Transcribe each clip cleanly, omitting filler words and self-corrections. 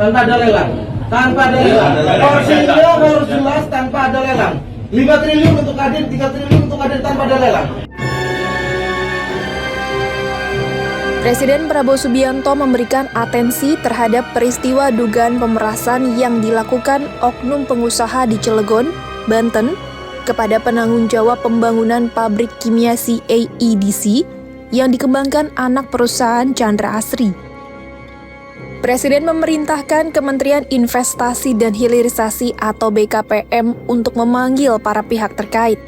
tanpa ada lelang. Porsinya harus jelas tanpa ada lelang. 5 triliun untuk Kadin, 3 triliun untuk Kadin tanpa ada lelang. Presiden Prabowo Subianto memberikan atensi terhadap peristiwa dugaan pemerasan yang dilakukan oknum pengusaha di Cilegon, Banten, kepada penanggung jawab pembangunan pabrik kimia CAEDC yang dikembangkan anak perusahaan Chandra Asri. Presiden memerintahkan Kementerian Investasi dan Hilirisasi atau BKPM untuk memanggil para pihak terkait.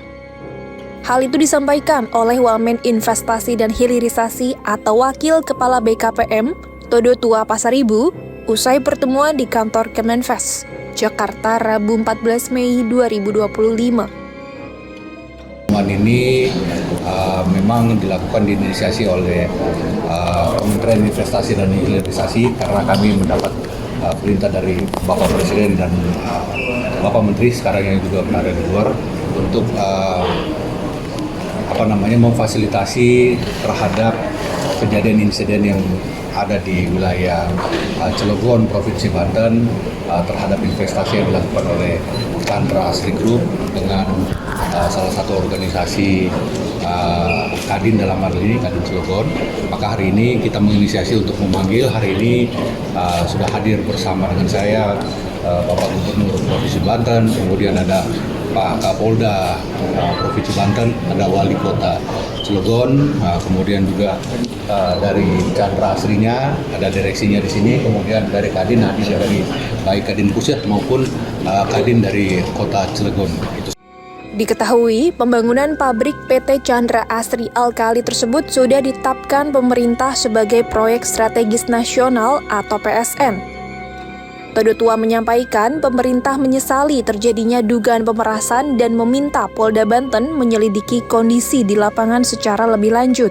Hal itu disampaikan oleh Wamen Investasi dan Hilirisasi atau Wakil Kepala BKPM, Todo Tua Pasaribu, usai pertemuan di kantor Kemenfes, Jakarta, Rabu 14 Mei 2025. Pertemuan ini memang dilakukan diinisiasi oleh Kementerian Investasi dan Hilirisasi karena kami mendapat perintah dari Bapak Presiden dan Bapak Menteri sekarang yang juga berada di luar untuk memfasilitasi terhadap kejadian insiden yang ada di wilayah Cilegon, Provinsi Banten terhadap investasi yang dilakukan oleh Chandra Asri Group dengan salah satu organisasi Kadin dalam hal ini, Kadin Cilegon. Maka hari ini kita menginisiasi untuk memanggil, hari ini sudah hadir bersama dengan saya Bapak Gubernur Provinsi Banten, kemudian ada Pak Kapolda Provinsi Banten, ada Wali Kota Cilegon, kemudian juga dari Chandra Asrinya, ada direksinya di sini, kemudian dari Kadin hadir dari baik Kadin Pusat maupun Kadin dari Kota Cilegon. Diketahui, pembangunan pabrik PT Chandra Asri Alkali tersebut sudah ditetapkan pemerintah sebagai proyek strategis nasional atau PSN. Todo Tua menyampaikan pemerintah menyesali terjadinya dugaan pemerasan dan meminta Polda Banten menyelidiki kondisi di lapangan secara lebih lanjut.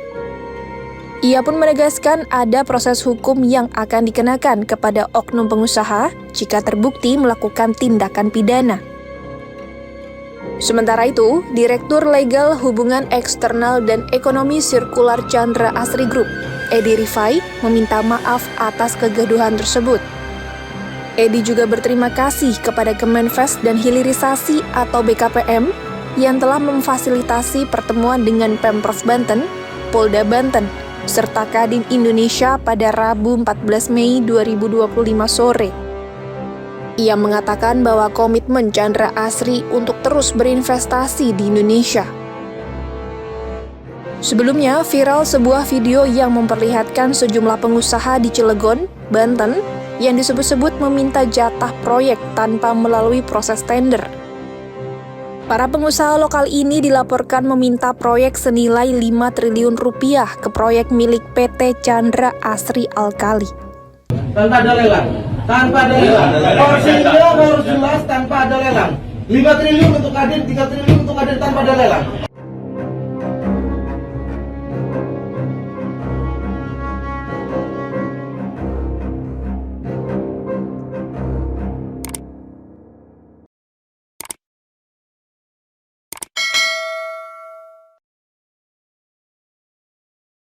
Ia pun menegaskan ada proses hukum yang akan dikenakan kepada oknum pengusaha jika terbukti melakukan tindakan pidana. Sementara itu, Direktur Legal Hubungan Eksternal dan Ekonomi Sirkular Chandra Asri Group, Edi Rifai, meminta maaf atas kegaduhan tersebut. Edi juga berterima kasih kepada Kemenfes dan Hilirisasi atau BKPM yang telah memfasilitasi pertemuan dengan Pemprov Banten, Polda Banten, serta Kadin Indonesia pada Rabu 14 Mei 2025 sore. Ia mengatakan bahwa komitmen Chandra Asri untuk terus berinvestasi di Indonesia. Sebelumnya, viral sebuah video yang memperlihatkan sejumlah pengusaha di Cilegon, Banten, yang disebut-sebut meminta jatah proyek tanpa melalui proses tender. Para pengusaha lokal ini dilaporkan meminta proyek senilai 5 triliun rupiah ke proyek milik PT Chandra Asri Alkali. Tanpa ada lelang. Porsinya harus jelas tanpa ada lelang. 5 triliun untuk Kadin, 3 triliun untuk Kadin tanpa ada lelang.